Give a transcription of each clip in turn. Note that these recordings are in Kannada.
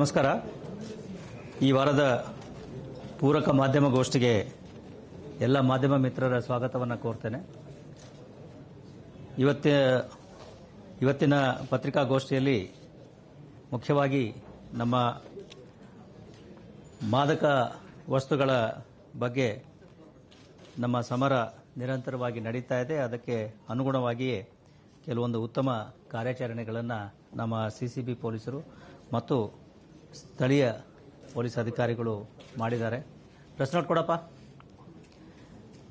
ನಮಸ್ಕಾರ. ಈ ವಾರದ ಪೂರಕ ಮಾಧ್ಯಮಗೋಷ್ಠಿಗೆ ಎಲ್ಲ ಮಾಧ್ಯಮ ಮಿತ್ರರ ಸ್ವಾಗತವನ್ನು ಕೋರ್ತೇನೆ. ಇವತ್ತಿನ ಪತ್ರಿಕಾಗೋಷ್ಠಿಯಲ್ಲಿ ಮುಖ್ಯವಾಗಿ ನಮ್ಮ ಮಾದಕ ವಸ್ತುಗಳ ಬಗ್ಗೆ ನಮ್ಮ ಸಮರ ನಿರಂತರವಾಗಿ ನಡೀತಾ ಇದೆ. ಅದಕ್ಕೆ ಅನುಗುಣವಾಗಿಯೇ ಕೆಲವೊಂದು ಉತ್ತಮ ಕಾರ್ಯಾಚರಣೆಗಳನ್ನು ನಮ್ಮ ಸಿಸಿಬಿ ಪೊಲೀಸರು ಮತ್ತು ಸ್ಥಳೀಯ ಪೊಲೀಸ್ ಅಧಿಕಾರಿಗಳು ಮಾಡಿದ್ದಾರೆ. ಪ್ರೆಸ್ ನೋಟ್ ಕೊಡಪ್ಪ.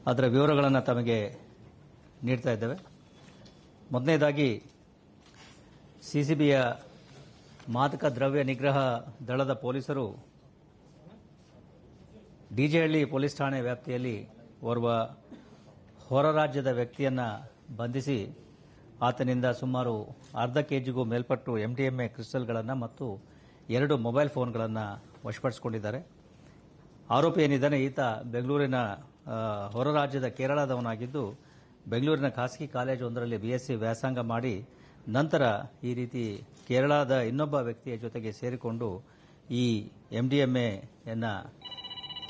ಅದರ ವಿವರಗಳನ್ನು ತಮಗೆ ನೀಡ್ತಾ ಇದ್ದೇವೆ. ಮೊದಲನೇದಾಗಿ ಸಿಸಿಬಿಯ ಮಾದಕ ದ್ರವ್ಯ ನಿಗ್ರಹ ದಳದ ಪೊಲೀಸರು ಡಿಜೆಹಳ್ಳಿ ಪೊಲೀಸ್ ಠಾಣೆ ವ್ಯಾಪ್ತಿಯಲ್ಲಿ ಓರ್ವ ಹೊರ ರಾಜ್ಯದ ವ್ಯಕ್ತಿಯನ್ನು ಬಂಧಿಸಿ ಆತನಿಂದ ಸುಮಾರು ಅರ್ಧ ಕೆಜಿಗೂ ಮೇಲ್ಪಟ್ಟು ಎಂಡಿಎಂಎ ಕ್ರಿಸ್ಟಲ್ಗಳನ್ನು ಮತ್ತು 2 ಮೊಬೈಲ್ ಫೋನ್ಗಳನ್ನು ವಶಪಡಿಸಿಕೊಂಡಿದ್ದಾರೆ. ಆರೋಪಿ ಏನಿದ್ದಾನೆ ಈತ ಬೆಂಗಳೂರಿನ ಹೊರ ರಾಜ್ಯದ ಕೇರಳದವನಾಗಿದ್ದು ಬೆಂಗಳೂರಿನ ಖಾಸಗಿ ಕಾಲೇಜೊಂದರಲ್ಲಿ ಬಿಎಸ್ಸಿ ವ್ಯಾಸಂಗ ಮಾಡಿ ನಂತರ ಈ ರೀತಿ ಕೇರಳದ ಇನ್ನೊಬ್ಬ ವ್ಯಕ್ತಿಯ ಜೊತೆಗೆ ಸೇರಿಕೊಂಡು ಈ ಎಂಡಿಎಂಎಯನ್ನು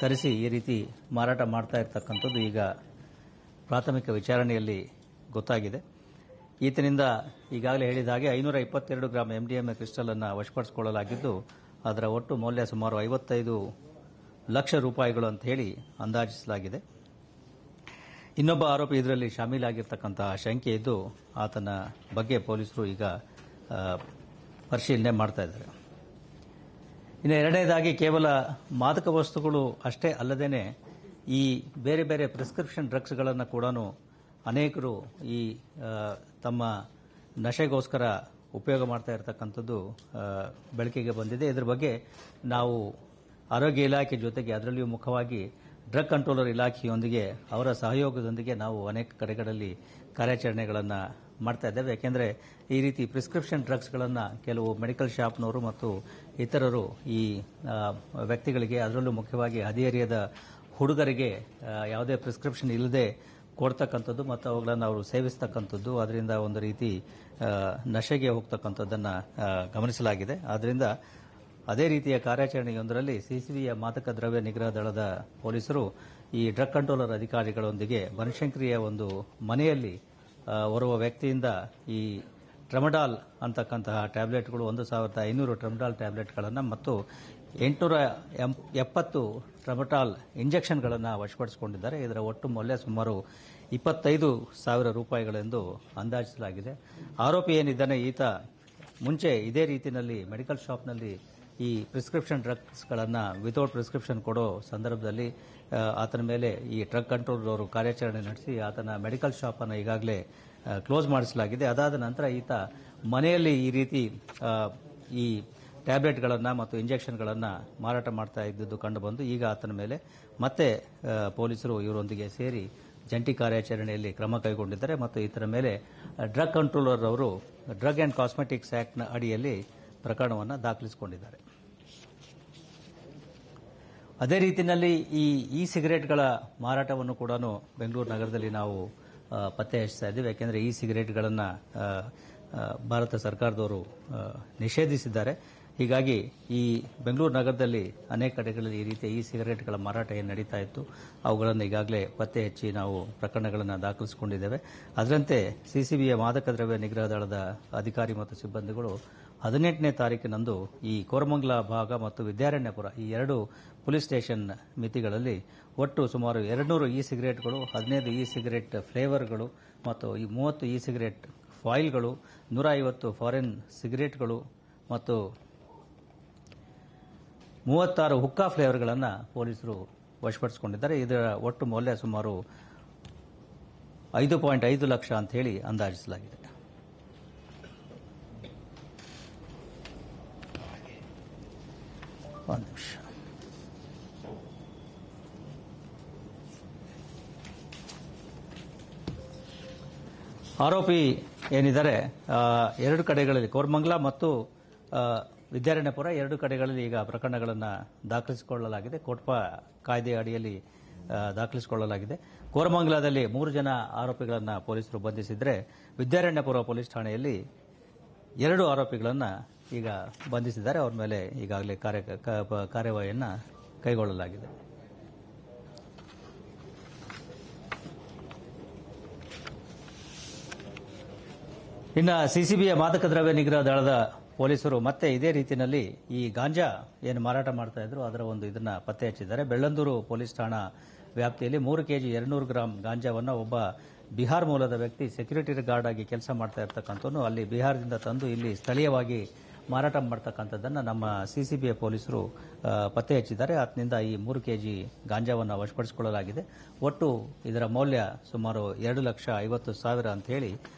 ತರಿಸಿ ಈ ರೀತಿ ಮಾರಾಟ ಮಾಡ್ತಾ ಇರತಕ್ಕಂಥದ್ದು ಈಗ ಪ್ರಾಥಮಿಕ ವಿಚಾರಣೆಯಲ್ಲಿ ಗೊತ್ತಾಗಿದೆ. ಈತನಿಂದ ಈಗಾಗಲೇ ಹೇಳಿದ ಹಾಗೆ 522 ಗ್ರಾಂ ಎಂಡಿಎಂಎ ಕ್ರಿಸ್ಟಲ್ ಅನ್ನು ವಶಪಡಿಸಿಕೊಳ್ಳಲಾಗಿದ್ದು ಅದರ ಒಟ್ಟು ಮೌಲ್ಯ ಸುಮಾರು 55 ಲಕ್ಷ ರೂಪಾಯಿಗಳು ಅಂತ ಹೇಳಿ ಅಂದಾಜಿಸಲಾಗಿದೆ. ಇನ್ನೊಬ್ಬ ಆರೋಪಿ ಇದರಲ್ಲಿ ಶಾಮೀಲಾಗಿರ್ತಕ್ಕಂತಹ ಶಂಕೆ ಇದ್ದು ಆತನ ಬಗ್ಗೆ ಪೊಲೀಸರು ಈಗ ಪರಿಶೀಲನೆ ಮಾಡ್ತಾ ಇದ್ದಾರೆ. ಇನ್ನು ಎರಡನೇದಾಗಿ ಕೇವಲ ಮಾದಕ ವಸ್ತುಗಳು ಅಷ್ಟೇ ಅಲ್ಲದೇನೆ ಈ ಬೇರೆ ಬೇರೆ ಪ್ರಿಸ್ಕ್ರಿಪ್ಷನ್ ಡ್ರಗ್ಸ್ಗಳನ್ನು ಕೂಡ ಅನೇಕರು ಈ ತಮ್ಮ ನಶೆಗೋಸ್ಕರ ಉಪಯೋಗ ಮಾಡ್ತಾ ಇರತಕ್ಕಂಥದ್ದು ಬೆಳಕಿಗೆ ಬಂದಿದೆ. ಇದರ ಬಗ್ಗೆ ನಾವು ಆರೋಗ್ಯ ಇಲಾಖೆ ಜೊತೆಗೆ ಅದರಲ್ಲಿಯೂ ಮುಖ್ಯವಾಗಿ ಡ್ರಗ್ ಕಂಟ್ರೋಲರ್ ಇಲಾಖೆಯೊಂದಿಗೆ ಅವರ ಸಹಯೋಗದೊಂದಿಗೆ ನಾವು ಅನೇಕ ಕಡೆಗಳಲ್ಲಿ ಕಾರ್ಯಾಚರಣೆಗಳನ್ನು ಮಾಡ್ತಾ ಇದ್ದೇವೆ. ಯಾಕೆಂದರೆ ಈ ರೀತಿ ಪ್ರಿಸ್ಕ್ರಿಪ್ಷನ್ ಡ್ರಗ್ಸ್ಗಳನ್ನು ಕೆಲವು ಮೆಡಿಕಲ್ ಶಾಪ್ನವರು ಮತ್ತು ಇತರರು ಈ ವ್ಯಕ್ತಿಗಳಿಗೆ ಅದರಲ್ಲೂ ಮುಖ್ಯವಾಗಿ ಹದಿಹರಿಯದ ಹುಡುಗರಿಗೆ ಯಾವುದೇ ಪ್ರಿಸ್ಕ್ರಿಪ್ಷನ್ ಇಲ್ಲದೆ ಕೊಡ್ತಕ್ಕಂಥದ್ದು ಮತ್ತು ಅವುಗಳನ್ನು ಅವರು ಸೇವಿಸ್ತಕ್ಕಂಥದ್ದು, ಅದರಿಂದ ಒಂದು ರೀತಿ ನಶೆಗೆ ಹೋಗ್ತಕ್ಕಂಥದ್ದನ್ನು ಗಮನಿಸಲಾಗಿದೆ. ಆದ್ದರಿಂದ ಅದೇ ರೀತಿಯ ಕಾರ್ಯಾಚರಣೆಯೊಂದರಲ್ಲಿ ಸಿಸಿಬಿಯ ಮಾದಕ ದ್ರವ್ಯ ನಿಗ್ರಹ ದಳದ ಪೊಲೀಸರು ಈ ಡ್ರಗ್ ಕಂಟ್ರೋಲರ್ ಅಧಿಕಾರಿಗಳೊಂದಿಗೆ ಬನಶಂಕರಿಯ ಒಂದು ಮನೆಯಲ್ಲಿ ಓರ್ವ ವ್ಯಕ್ತಿಯಿಂದ ಈ ಟ್ರಮಡಾಲ್ ಅಂತಕ್ಕಂತಹ ಟ್ಯಾಬ್ಲೆಟ್ಗಳು 1500 ಟ್ರಮಡಾಲ್ ಟ್ಯಾಬ್ಲೆಟ್ಗಳನ್ನು ಮತ್ತು 870 ಟ್ರಮಡಾಲ್ ಇಂಜೆಕ್ಷನ್ಗಳನ್ನು ವಶಪಡಿಸಿಕೊಂಡಿದ್ದಾರೆ. ಇದರ ಒಟ್ಟು ಮೌಲ್ಯ ಸುಮಾರು 25,000 ರೂಪಾಯಿಗಳೆಂದು ಅಂದಾಜಿಸಲಾಗಿದೆ. ಆರೋಪಿ ಏನಿದ್ದಾನೆ ಈತ ಮುಂಚೆ ಇದೇ ರೀತಿಯಲ್ಲಿ ಮೆಡಿಕಲ್ ಶಾಪ್ನಲ್ಲಿ ಈ ಪ್ರಿಸ್ಕ್ರಿಪ್ಷನ್ ಡ್ರಗ್ಸ್ಗಳನ್ನು ವಿತೌಟ್ ಪ್ರಿಸ್ಕ್ರಿಪ್ಷನ್ ಕೊಡೋ ಸಂದರ್ಭದಲ್ಲಿ ಆತನ ಮೇಲೆ ಈ ಡ್ರಗ್ ಕಂಟ್ರೋಲ್ ಅವರು ಕಾರ್ಯಾಚರಣೆ ನಡೆಸಿ ಆತನ ಮೆಡಿಕಲ್ ಶಾಪನ್ನು ಈಗಾಗಲೇ ಕ್ಲೋಸ್ ಮಾಡಿಸಲಾಗಿದೆ. ಅದಾದ ನಂತರ ಈತ ಮನೆಯಲ್ಲಿ ಈ ರೀತಿ ಈ ಟ್ಯಾಬ್ಲೆಟ್ಗಳನ್ನು ಮತ್ತು ಇಂಜೆಕ್ಷನ್ಗಳನ್ನು ಮಾರಾಟ ಮಾಡ್ತಾ ಇದ್ದುದು ಕಂಡುಬಂದು ಈಗ ಆತನ ಮೇಲೆ ಮತ್ತೆ ಪೊಲೀಸರು ಇವರೊಂದಿಗೆ ಸೇರಿ ಜಂಟಿ ಕಾರ್ಯಾಚರಣೆಯಲ್ಲಿ ಕ್ರಮ ಕೈಗೊಂಡಿದ್ದಾರೆ ಮತ್ತು ಈತನ ಮೇಲೆ ಡ್ರಗ್ ಕಂಟ್ರೋಲರ್ ಅವರು ಡ್ರಗ್ ಅಂಡ್ ಕಾಸ್ಮೆಟಿಕ್ಸ್ ಆಕ್ಟ್ನ ಅಡಿಯಲ್ಲಿ ಪ್ರಕರಣವನ್ನು ದಾಖಲಿಸಿಕೊಂಡಿದ್ದಾರೆ. ಅದೇ ರೀತಿಯಲ್ಲಿ ಈ ಸಿಗರೇಟ್ಗಳ ಮಾರಾಟವನ್ನು ಕೂಡ ಬೆಂಗಳೂರು ನಗರದಲ್ಲಿ ನಾವು ಪತ್ತೆ ಹಚ್ತಾ ಇದ್ದೀವಿ. ಯಾಕೆಂದರೆ ಈ ಸಿಗರೇಟ್ಗಳನ್ನು ಭಾರತ ಸರ್ಕಾರದವರು ನಿಷೇಧಿಸಿದ್ದಾರೆ. ಹೀಗಾಗಿ ಈ ಬೆಂಗಳೂರು ನಗರದಲ್ಲಿ ಅನೇಕ ಕಡೆಗಳಲ್ಲಿ ಈ ರೀತಿಯ ಈ ಸಿಗರೇಟ್ಗಳ ಮಾರಾಟ ಏನು ನಡೀತಾ ಇತ್ತು ಅವುಗಳನ್ನು ಈಗಾಗಲೇ ಪತ್ತೆ ಹಚ್ಚಿ ನಾವು ಪ್ರಕರಣಗಳನ್ನು ದಾಖಲಿಸಿಕೊಂಡಿದ್ದೇವೆ. ಅದರಂತೆ ಸಿಸಿಬಿಯ ಮಾದಕ ದ್ರವ್ಯ ನಿಗ್ರಹ ದಳದ ಅಧಿಕಾರಿ ಮತ್ತು ಸಿಬ್ಬಂದಿಗಳು 18ನೇ ತಾರೀಕಿನಂದು ಈ ಕೋರಮಂಗಲ ಭಾಗ ಮತ್ತು ವಿದ್ಯಾರಣ್ಯಪುರ ಈ 2 ಪೊಲೀಸ್ ಸ್ಟೇಷನ್ ಮಿತಿಗಳಲ್ಲಿ ಒಟ್ಟು ಸುಮಾರು 200 ಇ ಸಿಗರೇಟ್ಗಳು, 15 ಇ ಸಿಗರೇಟ್ ಫ್ಲೇವರ್ಗಳು ಮತ್ತು 30 ಇ ಸಿಗರೇಟ್ ಫಾಯಿಲ್ಗಳು, 150 ಫಾರಿನ್ ಸಿಗರೇಟ್ಗಳು ಮತ್ತು 36 ಹುಕ್ಕಾ ಫ್ಲೇವರ್ಗಳನ್ನು ಪೊಲೀಸರು ವಶಪಡಿಸಿಕೊಂಡಿದ್ದಾರೆ. ಇದರ ಒಟ್ಟು ಮೌಲ್ಯ ಸುಮಾರು 5.5 ಲಕ್ಷ ಅಂತ ಹೇಳಿ ಅಂದಾಜಿಸಲಾಗಿದೆ. ಒಂದು ನಿಮಿಷ. ಆರೋಪಿ ಏನಿದ್ದಾರೆ 2 ಕಡೆಗಳಲ್ಲಿ ಕೋರಮಂಗಲ ಮತ್ತು ವಿದ್ಯಾರಣ್ಯಪುರ 2 ಕಡೆಗಳಲ್ಲಿ ಈಗ ಪ್ರಕರಣಗಳನ್ನು ದಾಖಲಿಸಿಕೊಳ್ಳಲಾಗಿದೆ. ಕೋಟ್ಪಾ ಕಾಯ್ದೆ ಅಡಿಯಲ್ಲಿ ದಾಖಲಿಸಿಕೊಳ್ಳಲಾಗಿದೆ. ಕೋರಮಂಗಲದಲ್ಲಿ 3 ಜನ ಆರೋಪಿಗಳನ್ನು ಪೊಲೀಸರು ಬಂಧಿಸಿದರೆ ವಿದ್ಯಾರಣ್ಯಪುರ ಪೊಲೀಸ್ ಠಾಣೆಯಲ್ಲಿ 2 ಆರೋಪಿಗಳನ್ನು ಈಗ ಬಂಧಿಸಿದ್ದಾರೆ. ಅವ್ರ ಮೇಲೆ ಈಗಾಗಲೇ ಕಾರ್ಯವಾಹಿಯನ್ನು ಕೈಗೊಳ್ಳಲಾಗಿದೆ. ಇನ್ನು ಸಿಸಿಬಿಯ ಮಾದಕ ದ್ರವ್ಯ ನಿಗ್ರಹ ದಳದ ಪೊಲೀಸರು ಮತ್ತೆ ಇದೇ ರೀತಿಯಲ್ಲಿ ಈ ಗಾಂಜಾ ಏನು ಮಾರಾಟ ಮಾಡ್ತಾ ಇದ್ರು ಅದರ ಒಂದು ಇದನ್ನ ಪತ್ತೆ ಹಚ್ಚಿದ್ದಾರೆ. ಬೆಳ್ಳಂದೂರು ಪೊಲೀಸ್ ಠಾಣಾ ವ್ಯಾಪ್ತಿಯಲ್ಲಿ 3 ಕೆಜಿ 200 ಗ್ರಾಂ ಗಾಂಜಾವನ್ನು ಒಬ್ಬ ಬಿಹಾರ್ ಮೂಲದ ವ್ಯಕ್ತಿ ಸೆಕ್ಯೂರಿಟಿ ಗಾರ್ಡ್ ಆಗಿ ಕೆಲಸ ಮಾಡ್ತಾ ಇರ್ತಕ್ಕಂಥವನು ಅಲ್ಲಿ ಬಿಹಾರದಿಂದ ತಂದು ಇಲ್ಲಿ ಸ್ಥಳೀಯವಾಗಿ ಮಾರಾಟ ಮಾಡ್ತಕ್ಕಂಥದ್ದನ್ನು ನಮ್ಮ ಸಿಸಿಬಿಯ ಪೊಲೀಸರು ಪತ್ತೆ ಹಚ್ಚಿದ್ದಾರೆ. ಆತನಿಂದ ಈ 3 ಕೆಜಿ ಗಾಂಜಾವನ್ನು ವಶಪಡಿಸಿಕೊಳ್ಳಲಾಗಿದೆ. ಒಟ್ಟು ಇದರ ಮೌಲ್ಯ ಸುಮಾರು 2,50,000 ಅಂತ ಹೇಳಿ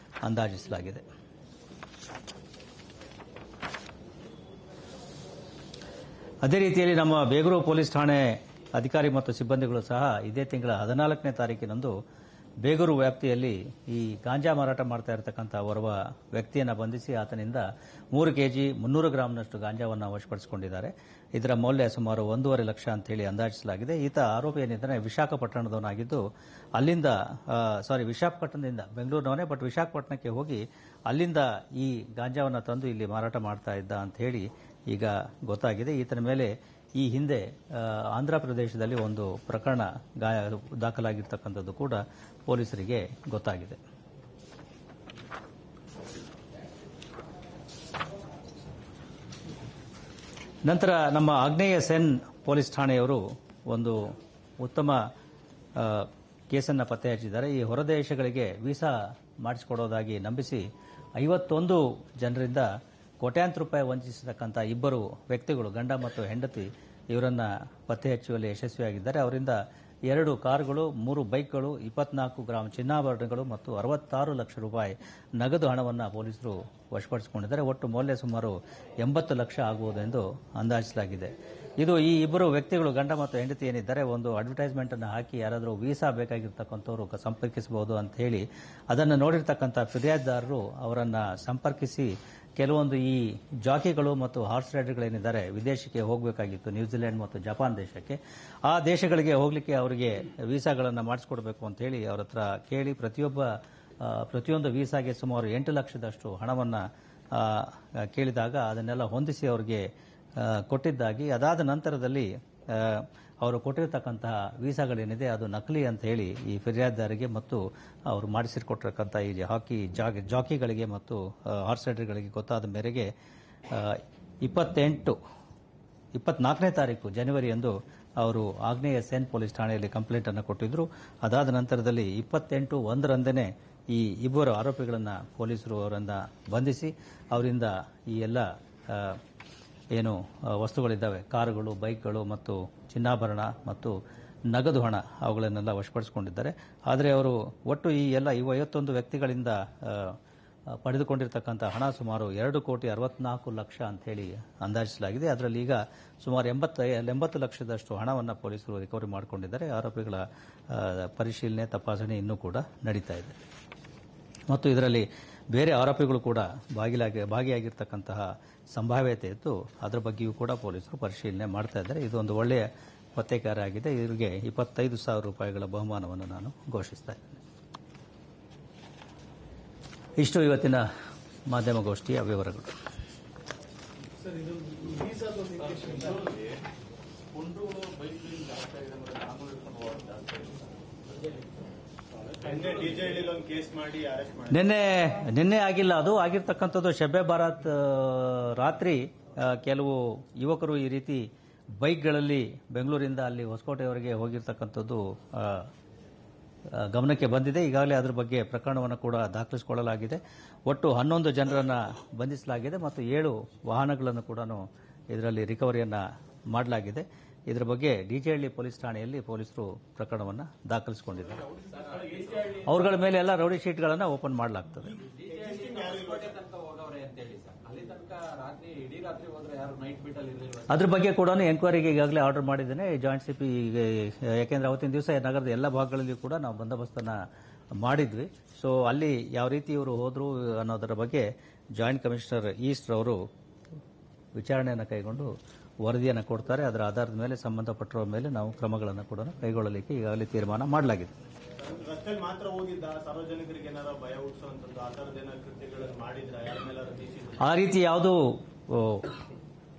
ಅಂದಾಜಿಸಲಾಗಿದೆ. ಅದೇ ರೀತಿಯಲ್ಲಿ ನಮ್ಮ ಬೇಗೂರು ಪೊಲೀಸ್ ಠಾಣೆ ಅಧಿಕಾರಿ ಮತ್ತು ಸಿಬ್ಬಂದಿಗಳು ಸಹ ಇದೇ ತಿಂಗಳ 14ನೇ ತಾರೀಕಿನಂದು ಬೇಗೂರು ವ್ಯಾಪ್ತಿಯಲ್ಲಿ ಈ ಗಾಂಜಾ ಮಾರಾಟ ಮಾಡ್ತಾ ಇರತಕ್ಕಂಥ ಓರ್ವ ವ್ಯಕ್ತಿಯನ್ನು ಬಂಧಿಸಿ ಆತನಿಂದ 3 ಕೆಜಿ 300 ಗ್ರಾಂನಷ್ಟು ಗಾಂಜಾವನ್ನು ವಶಪಡಿಸಿಕೊಂಡಿದ್ದಾರೆ. ಇದರ ಮೌಲ್ಯ ಸುಮಾರು 1.5 ಲಕ್ಷ ಅಂತ ಹೇಳಿ ಅಂದಾಜಿಸಲಾಗಿದೆ. ಈತ ಆರೋಪಿ ಏನಿದ್ದಾನೆ ವಿಶಾಖಪಟ್ಟಣದವನಾಗಿದ್ದು ವಿಶಾಖಪಟ್ಟಣದಿಂದ ಬೆಂಗಳೂರಿನವನೇ, ಬಟ್ ವಿಶಾಖಪಟ್ಟಣಕ್ಕೆ ಹೋಗಿ ಅಲ್ಲಿಂದ ಈ ಗಾಂಜಾವನ್ನು ತಂದು ಇಲ್ಲಿ ಮಾರಾಟ ಮಾಡ್ತಾ ಇದ್ದ ಅಂತ ಹೇಳಿ ಈಗ ಗೊತ್ತಾಗಿದೆ. ಈತನ ಮೇಲೆ ಈ ಹಿಂದೆ ಆಂಧ್ರ ಪ್ರದೇಶದಲ್ಲಿ ಒಂದು ಪ್ರಕರಣ ದಾಖಲಾಗಿರ್ತಕ್ಕಂಥದ್ದು ಕೂಡ ಪೊಲೀಸರಿಗೆ ಗೊತ್ತಾಗಿದೆ. ನಂತರ ನಮ್ಮ ಆಗ್ನೇಯ ಸೆನ್ ಪೊಲೀಸ್ ಠಾಣೆಯವರು ಒಂದು ಉತ್ತಮ ಕೇಸನ್ನು ಪತ್ತೆ ಹಚ್ಚಿದ್ದಾರೆ. ಈ ಹೊರದೇಶಗಳಿಗೆ ವೀಸಾ ಮಾಡಿಸಿಕೊಡೋದಾಗಿ ನಂಬಿಸಿ 51 ಜನರಿಂದ ಕೋಟ್ಯಾಂತರ ರೂಪಾಯಿ ವಂಚಿಸತಕ್ಕಂಥ 2 ವ್ಯಕ್ತಿಗಳು, ಗಂಡ ಮತ್ತು ಹೆಂಡತಿ, ಇವರನ್ನ ಪತ್ತೆ ಹಚ್ಚುವಲ್ಲಿ ಯಶಸ್ವಿಯಾಗಿದ್ದಾರೆ. ಅವರಿಂದ 2 ಕಾರುಗಳು, 3 ಬೈಕ್ಗಳು, 24 ಗ್ರಾಂ ಚಿನ್ನಾಭರಣಗಳು ಮತ್ತು 66 ಲಕ್ಷ ರೂಪಾಯಿ ನಗದು ಹಣವನ್ನು ಪೊಲೀಸರು ವಶಪಡಿಸಿಕೊಂಡಿದ್ದಾರೆ. ಒಟ್ಟು ಮೌಲ್ಯ ಸುಮಾರು 80 ಲಕ್ಷ ಆಗಬಹುದೆಂದು ಅಂದಾಜಿಸಲಾಗಿದೆ. ಇದು ಈ 2 ವ್ಯಕ್ತಿಗಳು, ಗಂಡ ಮತ್ತು ಹೆಂಡತಿ ಏನಿದ್ದಾರೆ, ಒಂದು ಅಡ್ವರ್ಟೈಸ್ಮೆಂಟ್ ಅನ್ನು ಹಾಕಿ ಯಾರಾದರೂ ವೀಸಾ ಬೇಕಾಗಿರ್ತಕ್ಕಂಥವ್ರು ಸಂಪರ್ಕಿಸಬಹುದು ಅಂತ ಹೇಳಿ ಅದನ್ನು ನೋಡಿರ್ತಕ್ಕಂಥ ಫಿರ್ಯಾದಿದಾರರು ಅವರನ್ನು ಸಂಪರ್ಕಿಸಿ ಕೆಲವೊಂದು ಈ ಜಾಕಿಗಳು ಮತ್ತು ಹಾರ್ಸ್ ರೈಡರ್ಗಳೇನಿದ್ದಾರೆ ವಿದೇಶಕ್ಕೆ ಹೋಗಬೇಕಾಗಿತ್ತು, ನ್ಯೂಜಿಲೆಂಡ್ ಮತ್ತು ಜಪಾನ್ ದೇಶಕ್ಕೆ. ಆ ದೇಶಗಳಿಗೆ ಹೋಗಲಿಕ್ಕೆ ಅವರಿಗೆ ವೀಸಾಗಳನ್ನು ಮಾಡಿಸ್ಕೊಡ್ಬೇಕು ಅಂತ ಹೇಳಿ ಅವರ ಹತ್ರ ಕೇಳಿ ಪ್ರತಿಯೊಂದು ವೀಸಾಗೆ ಸುಮಾರು 8 ಲಕ್ಷದಷ್ಟು ಹಣವನ್ನು ಕೇಳಿದಾಗ ಅದನ್ನೆಲ್ಲ ಹೊಂದಿಸಿ ಅವರಿಗೆ ಕೊಟ್ಟಿದ್ದಾಗಿ, ಅದಾದ ನಂತರದಲ್ಲಿ ಅವರು ಕೊಟ್ಟಿರತಕ್ಕಂತಹ ವೀಸಾಗಳೇನಿದೆ ಅದು ನಕಲಿ ಅಂತ ಹೇಳಿ ಈ ಫಿರ್ಯಾದಿದಾರರಿಗೆ ಮತ್ತು ಅವರು ಮಾಡಿಸಿಕೊಟ್ಟಿರತಕ್ಕಂಥ ಈ ಜಾಕಿಗಳಿಗೆ ಮತ್ತು ಹಾರ್ಸ್ ರೈಡರ್ಗಳಿಗೆ ಗೊತ್ತಾದ ಮೇರೆಗೆ 24ನೇ ತಾರೀಕು ಜನವರಿಯಂದು ಅವರು ಆಗ್ನೇಯ ಸೆನ್ ಪೊಲೀಸ್ ಠಾಣೆಯಲ್ಲಿ ಕಂಪ್ಲೇಂಟ್ ಅನ್ನು ಕೊಟ್ಟಿದ್ರು. ಅದಾದ ನಂತರದಲ್ಲಿ 28/1 ಈ 2 ಆರೋಪಿಗಳನ್ನು ಪೊಲೀಸರು ಅವರನ್ನ ಬಂಧಿಸಿ ಅವರಿಂದ ಈ ಎಲ್ಲ ಏನು ವಸ್ತುಗಳಿದ್ದಾವೆ, ಕಾರುಗಳು, ಬೈಕ್ಗಳು ಮತ್ತು ಚಿನ್ನಾಭರಣ ಮತ್ತು ನಗದು ಹಣ ಅವುಗಳನ್ನೆಲ್ಲ ವಶಪಡಿಸಿಕೊಂಡಿದ್ದಾರೆ. ಆದರೆ ಅವರು ಒಟ್ಟು ಈ 51 ವ್ಯಕ್ತಿಗಳಿಂದ ಪಡೆದುಕೊಂಡಿರ್ತಕ್ಕಂಥ ಹಣ ಸುಮಾರು 2,64 ಲಕ್ಷ ಅಂತ ಹೇಳಿ ಅಂದಾಜಿಸಲಾಗಿದೆ. ಅದರಲ್ಲಿ ಈಗ ಸುಮಾರು 80 ಲಕ್ಷದಷ್ಟು ಹಣವನ್ನು ಪೊಲೀಸರು ರಿಕವರಿ ಮಾಡಿಕೊಂಡಿದ್ದಾರೆ. ಆರೋಪಿಗಳ ಪರಿಶೀಲನೆ, ತಪಾಸಣೆ ಇನ್ನೂ ಕೂಡ ನಡೀತಾ ಇದೆ ಮತ್ತು ಇದರಲ್ಲಿ ಬೇರೆ ಆರೋಪಿಗಳು ಕೂಡ ಭಾಗಿಯಾಗಿರ್ತಕ್ಕಂತಹ ಸಂಭಾವ್ಯತೆ ಇದ್ದು ಅದರ ಬಗ್ಗೆಯೂ ಕೂಡ ಪೊಲೀಸರು ಪರಿಶೀಲನೆ ಮಾಡ್ತಾ ಇದ್ದಾರೆ. ಇದೊಂದು ಒಳ್ಳೆಯ ಪತ್ತೆ ಕಾರ್ಯ ಆಗಿದೆ. ಇವರಿಗೆ 25,000 ರೂಪಾಯಿಗಳ ಬಹುಮಾನವನ್ನು ನಾನು ಘೋಷಿಸ್ತಾ ಇದ್ದೇನೆ. ಇಷ್ಟು ಇವತ್ತಿನ ಮಾಧ್ಯಮಗೋಷ್ಠಿಯ ವಿವರಗಳು. ನಿನ್ನೆ ಆಗಿಲ್ಲ, ಅದು ಆಗಿರ್ತಕ್ಕಂಥದ್ದು ಶಬ್ಬೆ ಬಾರಾತ್ ರಾತ್ರಿ ಕೆಲವು ಯುವಕರು ಈ ರೀತಿ ಬೈಕ್ಗಳಲ್ಲಿ ಬೆಂಗಳೂರಿಂದ ಅಲ್ಲಿ ಹೊಸಕೋಟೆಯವರೆಗೆ ಹೋಗಿರ್ತಕ್ಕಂಥದ್ದು ಗಮನಕ್ಕೆ ಬಂದಿದೆ. ಈಗಾಗಲೇ ಅದರ ಬಗ್ಗೆ ಪ್ರಕರಣವನ್ನು ಕೂಡ ದಾಖಲಿಸಿಕೊಳ್ಳಲಾಗಿದೆ. ಒಟ್ಟು 11 ಜನರನ್ನು ಬಂಧಿಸಲಾಗಿದೆ ಮತ್ತು 7 ವಾಹನಗಳನ್ನು ಕೂಡ ಇದರಲ್ಲಿ ರಿಕವರಿಯನ್ನು ಮಾಡಲಾಗಿದೆ. ಇದರ ಬಗ್ಗೆ ಡಿಜೆಹಳ್ಳಿ ಪೊಲೀಸ್ ಠಾಣೆಯಲ್ಲಿ ಪೊಲೀಸರು ಪ್ರಕರಣವನ್ನು ದಾಖಲಿಸಿಕೊಂಡಿದ್ದಾರೆ. ಅವರುಗಳ ಮೇಲೆ ಎಲ್ಲ ರೌಡಿ ಶೀಟ್ಗಳನ್ನು ಓಪನ್ ಮಾಡಲಾಗ್ತದೆ. ಅದ್ರ ಬಗ್ಗೆ ಕೂಡ ಎಂಕ್ವೈರಿಗೆ ಈಗಾಗಲೇ ಆರ್ಡರ್ ಮಾಡಿದ್ದೇನೆ ಜಾಯಿಂಟ್ ಸಿಪಿ, ಯಾಕೆಂದ್ರೆ ಅವತ್ತಿನ ದಿವಸ ನಗರದ ಎಲ್ಲ ಭಾಗಗಳಲ್ಲಿ ಕೂಡ ನಾವು ಬಂದೋಬಸ್ತನ್ನು ಮಾಡಿದ್ವಿ. ಸೊ ಅಲ್ಲಿ ಯಾವ ರೀತಿ ಇವರು ಹೋದ್ರು ಅನ್ನೋದರ ಬಗ್ಗೆ ಜಾಯಿಂಟ್ ಕಮಿಷನರ್ ಈಸ್ಟ್ ಅವರು ವಿಚಾರಣೆಯನ್ನು ಕೈಗೊಂಡು ವರದಿಯನ್ನು ಕೊಡ್ತಾರೆ. ಅದರ ಆಧಾರದ ಮೇಲೆ ಸಂಬಂಧಪಟ್ಟರ ಮೇಲೆ ನಾವು ಕ್ರಮಗಳನ್ನು ಕೂಡ ಕೈಗೊಳ್ಳಲಿಕ್ಕೆ ಈಗಾಗಲೇ ತೀರ್ಮಾನ ಮಾಡಲಾಗಿದೆ. ರಸ್ತೆಯಲ್ಲಿ ಮಾತ್ರ ಹೋಗಿದ್ದ ಸಾರ್ವಜನಿಕರಿಗೆ ಏನಾರ ಭಯ ಹುಟ್ಟಿಸುವಂತದ್ದು ಆ ಥರದ್ದೇನ ಕೃತ್ಯಗಳನ್ನು ಮಾಡಿದ್ರ, ಯಾರ ಮೇಲೆ ಆ ರೀತಿ ಯಾವುದೂ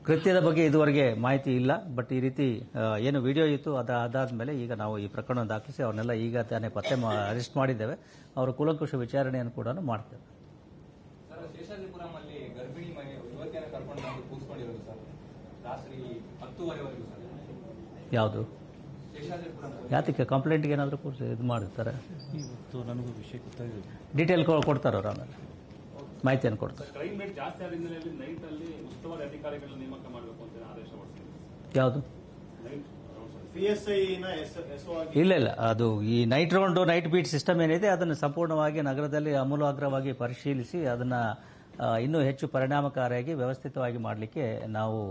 ಕೃತ್ಯದ ಬಗ್ಗೆ ಇದುವರೆಗೆ ಮಾಹಿತಿ ಇಲ್ಲ. ಬಟ್ ಈ ರೀತಿ ಏನು ವಿಡಿಯೋ ಇತ್ತು ಅದಾದ ಮೇಲೆ ಈಗ ನಾವು ಈ ಪ್ರಕರಣ ದಾಖಲಿಸಿ ಅವ್ರನ್ನೆಲ್ಲ ಈಗ ತಾನೇ ಅರೆಸ್ಟ್ ಮಾಡಿದ್ದೇವೆ. ಅವರ ಕೂಲಂಕುಷ ವಿಚಾರಣೆಯನ್ನು ಕೂಡ ಮಾಡ್ತೇವೆ. ಶೇಷಾದ್ರಿಪುರಂ ಅಲ್ಲಿ ಗರ್ಭಿಣಿ ಯುವತಿಯನ್ನು ಕರ್ಕೊಂಡು ಬಂದು ಕೂರಿಸ್ಕೊಂಡಿರೋದು ಸರ್ ರಾತ್ರಿ 10:30 ಸರ್. ಯಾವುದು ಶೇಷಾದ್ರಿಪುರಂ ಯಾತಕ್ಕೆ ಕಂಪ್ಲೇಂಟ್ಗೆ ಏನಾದರೂ ಕೂರಿಸಿ ಇದು ಮಾಡ್ತಾರೆ? ನನಗೂ ವಿಷಯ ಗೊತ್ತಾಗಿದೆ. ಡೀಟೇಲ್ ಕೊಡ್ತಾರೆ ಅವರು, ಆಮೇಲೆ ಮಾಹಿತಿಯನ್ನು ಕೊಡ್ತಾರೆ. ಕ್ರೈಮ್ ರೇಟ್ ಜಾಸ್ತಿ ಆದ ಹಿನ್ನೆಲೆಯಲ್ಲಿ ನೈಟ್ ಅಲ್ಲಿ ಉಸ್ತುವಾರಿ ಅಧಿಕಾರಿಗಳನ್ನ ನೇಮಕ ಮಾಡಬೇಕು ಅಂತ ಆದೇಶ ಹೊರಡಿಸಿದೆ. ಯಾವುದು? PSI ನ SO ಆಗಿ ಇಲ್ಲ, ಅದು ಈ night round night beet system ಏನಿದೆ ಅದನ್ನು ಸಂಪೂರ್ಣವಾಗಿ ನಗರದಲ್ಲಿ ಅಮೂಲಾಗ್ರವಾಗಿ ಪರಿಶೀಲಿಸಿ ಅದನ್ನ ಇನ್ನೂ ಹೆಚ್ಚು ಪರಿಣಾಮಕಾರಿಯಾಗಿ ವ್ಯವಸ್ಥಿತವಾಗಿ ಮಾಡಲಿಕ್ಕೆ ನಾವು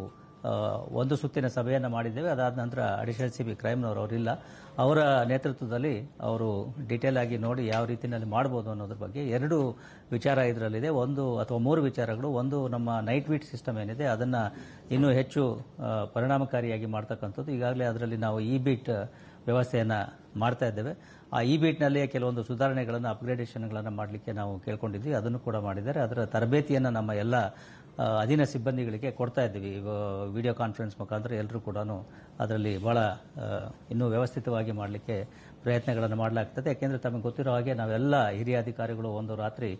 ಒಂದು ಸುತ್ತಿನ ಸಭೆಯನ್ನು ಮಾಡಿದ್ದೇವೆ. ಅದಾದ ನಂತರ ಅಡಿಷನಲ್ CP ಕ್ರೈಮ್ನವರು ಅವರಿಲ್ಲ, ಅವರ ನೇತೃತ್ವದಲ್ಲಿ ಅವರು ಡೀಟೇಲ್ ಆಗಿ ನೋಡಿ ಯಾವ ರೀತಿಯಲ್ಲಿ ಮಾಡಬಹುದು ಅನ್ನೋದ್ರ ಬಗ್ಗೆ 2 ವಿಚಾರ ಇದರಲ್ಲಿದೆ. 1 ಅಥವಾ 3 ವಿಚಾರಗಳು. ಒಂದು, ನಮ್ಮ ನೈಟ್ ಬೀಟ್ ಸಿಸ್ಟಮ್ ಏನಿದೆ ಅದನ್ನ ಇನ್ನೂ ಹೆಚ್ಚು ಪರಿಣಾಮಕಾರಿಯಾಗಿ ಮಾಡ್ತಕ್ಕಂಥದ್ದು. ಈಗಾಗಲೇ ಅದರಲ್ಲಿ ನಾವು ಬೀಟ್ ವ್ಯವಸ್ಥೆಯನ್ನು ಮಾಡ್ತಾ ಇದ್ದೇವೆ. ಆ ಬೀಟ್ನಲ್ಲಿಯೇ ಕೆಲವೊಂದು ಸುಧಾರಣೆಗಳನ್ನು ಅಪ್ಗ್ರೇಡೇಷನ್ಗಳನ್ನು ಮಾಡಲಿಕ್ಕೆ ನಾವು ಕೇಳ್ಕೊಂಡಿದ್ವಿ, ಅದನ್ನು ಕೂಡ ಮಾಡಿದ್ದಾರೆ. ಅದರ ತರಬೇತಿಯನ್ನು ನಮ್ಮ ಎಲ್ಲ ಅಧೀನ ಸಿಬ್ಬಂದಿಗಳಿಗೆ ಕೊಡ್ತಾ ಇದ್ದೀವಿ. ವಿಡಿಯೋ ಕಾನ್ಫರೆನ್ಸ್ ಮುಖಾಂತರ ಎಲ್ಲರೂ ಕೂಡ ಅದರಲ್ಲಿ ಬಹಳ ಇನ್ನೂ ವ್ಯವಸ್ಥಿತವಾಗಿ ಮಾಡಲಿಕ್ಕೆ ಪ್ರಯತ್ನಗಳನ್ನು ಮಾಡಲಾಗ್ತದೆ. ಯಾಕೆಂದರೆ ತಮಗೆ ಗೊತ್ತಿರೋ ಹಾಗೆ ನಾವೆಲ್ಲ ಹಿರಿಯ ಅಧಿಕಾರಿಗಳು ಒಂದು ರಾತ್ರಿ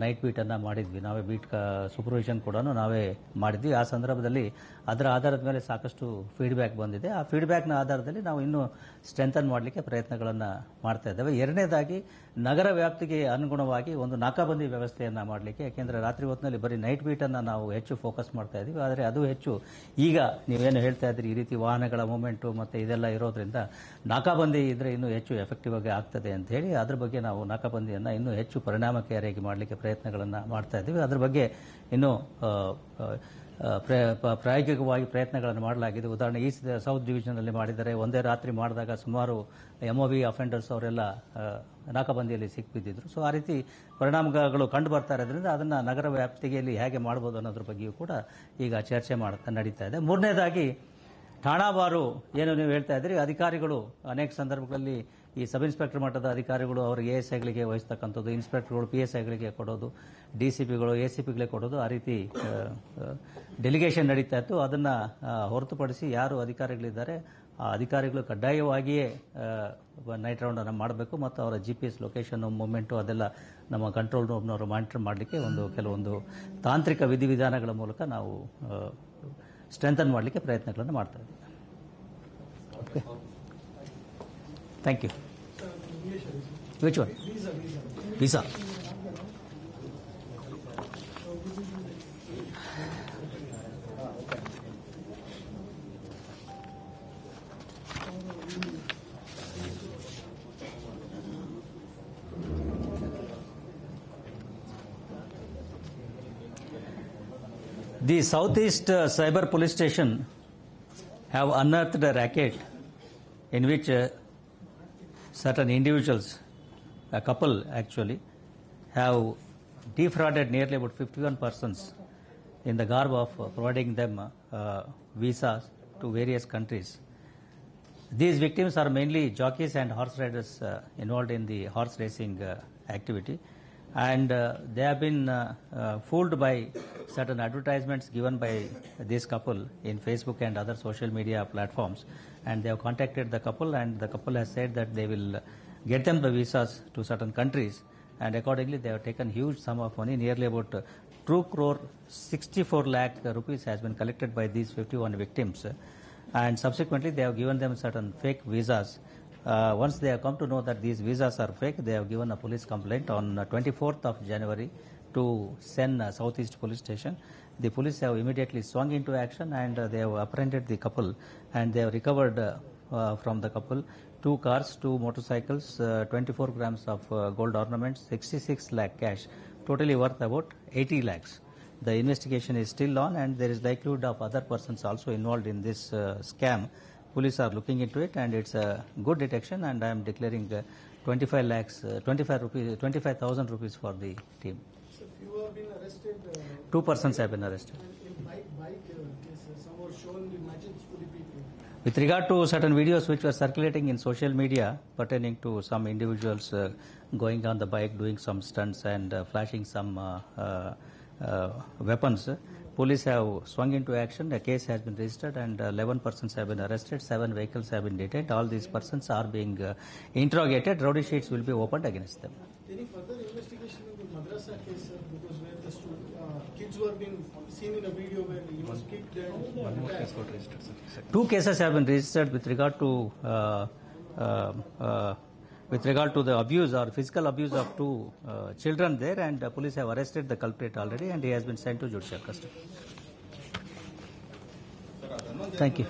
ನೈಟ್ ಬೀಟನ್ನು ಮಾಡಿದ್ವಿ. ನಾವೇ ಬೀಟ್ ಸೂಪರ್ವಿಷನ್ ಕೂಡ ನಾವೇ ಮಾಡಿದ್ವಿ. ಆ ಸಂದರ್ಭದಲ್ಲಿ ಅದರ ಆಧಾರದ ಮೇಲೆ ಸಾಕಷ್ಟು ಫೀಡ್ಬ್ಯಾಕ್ ಬಂದಿದೆ. ಆ ಫೀಡ್ಬ್ಯಾಕ್ನ ಆಧಾರದಲ್ಲಿ ನಾವು ಇನ್ನೂ ಸ್ಟ್ರೆಂಥನ್ ಮಾಡಲಿಕ್ಕೆ ಪ್ರಯತ್ನಗಳನ್ನು ಮಾಡ್ತಾ ಇದ್ದೇವೆ. ಎರಡನೇದಾಗಿ, ನಗರ ವ್ಯಾಪ್ತಿಗೆ ಅನುಗುಣವಾಗಿ ಒಂದು ನಾಕಾಬಂದಿ ವ್ಯವಸ್ಥೆಯನ್ನು ಮಾಡಲಿಕ್ಕೆ, ಯಾಕೆಂದರೆ ರಾತ್ರಿ ಹೊತ್ತಿನಲ್ಲಿ ಬರೀ ನೈಟ್ ಬೀಟನ್ನು ನಾವು ಹೆಚ್ಚು ಫೋಕಸ್ ಮಾಡ್ತಾ ಇದ್ದೀವಿ. ಆದರೆ ಅದು ಹೆಚ್ಚು ಈಗ ನೀವೇನು ಹೇಳ್ತಾ ಇದ್ರಿ, ಈ ರೀತಿ ವಾಹನಗಳ ಮೂವ್ಮೆಂಟು ಮತ್ತು ಇದೆಲ್ಲ ಇರೋದ್ರಿಂದ ನಾಕಾಬಂದಿ ಇದ್ರೆ ಇನ್ನೂ ಹೆಚ್ಚು ಎಫೆಕ್ಟಿವ್ ಆಗಿ ಆಗ್ತದೆ ಅಂತ ಹೇಳಿ ಅದ್ರ ಬಗ್ಗೆ ನಾವು ನಾಕಾಬಂದಿಯನ್ನು ಇನ್ನೂ ಹೆಚ್ಚು ಪರಿಣಾಮಕಾರಿಯಾಗಿ ಮಾಡಲಿಕ್ಕೆ ಪ್ರಯತ್ನಗಳನ್ನು ಮಾಡ್ತಾ ಇದ್ದೀವಿ. ಅದ್ರ ಬಗ್ಗೆ ಇನ್ನೂ ಪ್ರಾಯೋಗಿಕವಾಗಿ ಪ್ರಯತ್ನಗಳನ್ನು ಮಾಡಲಾಗಿದೆ. ಉದಾಹರಣೆ, ಈ ಸೌತ್ ಡಿವಿಷನ್ನಲ್ಲಿ ಮಾಡಿದರೆ ಒಂದೇ ರಾತ್ರಿ ಮಾಡಿದಾಗ ಸುಮಾರು MOV ಅಫೆಂಡರ್ಸ್ ಅವರೆಲ್ಲ ನಾಕಾಬಂದಿಯಲ್ಲಿ ಸಿಕ್ಬಿದ್ದಿದ್ರು. ಸೊ ಆ ರೀತಿ ಪರಿಣಾಮಗಳು ಕಂಡು ಬರ್ತಾ ಇರೋದ್ರಿಂದ ಅದನ್ನು ನಗರ ವ್ಯಾಪ್ತಿಯಲ್ಲಿ ಹೇಗೆ ಮಾಡ್ಬೋದು ಅನ್ನೋದ್ರ ಬಗ್ಗೆಯೂ ಕೂಡ ಈಗ ಚರ್ಚೆ ನಡೀತಾ ಇದೆ. ಮೂರನೇದಾಗಿ, ಠಾಣಾವಾರು ಏನು ನೀವು ಹೇಳ್ತಾ ಇದ್ರಿ, ಅಧಿಕಾರಿಗಳು ಅನೇಕ ಸಂದರ್ಭಗಳಲ್ಲಿ ಈ ಸಬ್ ಇನ್ಸ್ಪೆಕ್ಟರ್ ಮಟ್ಟದ ಅಧಿಕಾರಿಗಳು ಅವರು ASIಗಳಿಗೆ ವಹಿಸ್ತಕ್ಕಂಥದ್ದು, ಇನ್ಸ್ಪೆಕ್ಟರ್ಗಳು PSIಗಳಿಗೆ ಕೊಡೋದು, DCPಗಳು ACPಗಳಿಗೆ ಕೊಡೋದು, ಆ ರೀತಿ ಡೆಲಿಗೇಷನ್ ನಡೀತಾ ಇತ್ತು. ಅದನ್ನು ಹೊರತುಪಡಿಸಿ ಯಾರು ಅಧಿಕಾರಿಗಳಿದ್ದಾರೆ ಆ ಅಧಿಕಾರಿಗಳು ಕಡ್ಡಾಯವಾಗಿಯೇ ನೈಟ್ ರೌಂಡನ್ನು ಮಾಡಬೇಕು ಮತ್ತು ಅವರ GPS ಲೊಕೇಶನ್ ಮೂವ್ಮೆಂಟು ಅದೆಲ್ಲ ನಮ್ಮ ಕಂಟ್ರೋಲ್ ರೂಮ್ನವರು ಮಾನಿಟರ್ ಮಾಡಲಿಕ್ಕೆ ಕೆಲವೊಂದು ತಾಂತ್ರಿಕ ವಿಧಿವಿಧಾನಗಳ ಮೂಲಕ ನಾವು ಸ್ಟ್ರೆಂಥನ್ ಮಾಡಲಿಕ್ಕೆ ಪ್ರಯತ್ನಗಳನ್ನು ಮಾಡ್ತಾ ಇದ್ದೀವಿ. Okay, thank you. Which one? Visa. The Southeast Cyber Police Station have unearthed a racket in which certain individuals, a couple actually, have defrauded nearly about 51 persons in the garb of providing them visas to various countries. These victims are mainly jockeys and horse riders involved in the horse racing activity. And they have been fooled by certain advertisements given by this couple in Facebook and other social media platforms. And they have contacted the couple, and the couple has said that they will get them the visas to certain countries. And accordingly, they have taken huge sum of money, nearly about 2,64 lakh rupees has been collected by these 51 victims. And subsequently, they have given them certain fake visas. Once they have come to know that these visas are fake, they have given a police complaint on 24th of January to Sen Southeast Police Station. The police have immediately swung into action, and they have apprehended the couple, and they have recovered from the couple 2 cars, 2 motorcycles, 24 grams of gold ornaments, 66 lakh cash, totally worth about 80 lakhs. The investigation is still on, and there is likelihood of other persons also involved in this scam. Police are looking into it, and it's a good detection, and I am declaring 25 lakhs, 25,000 rupees for the team. So few have been arrested. 2 persons have been arrested. In bike cases, some were shown images to the people. With regard to certain videos which were circulating in social media pertaining to some individuals going on the bike, doing some stunts and flashing some weapons. Police have swung into action. A case has been registered and 11 persons have been arrested. 7 vehicles have been detained. All these persons are being interrogated. Rowdy sheets will be opened against them. Any further investigation in the Madrasa case, sir? Because where the kids were being seen in a video where he was kicked and attacked. 2 cases have been registered with regard to the abuse or physical abuse of 2 children there, and police have arrested the culprit already, and he has been sent to judicial custody. Thank you.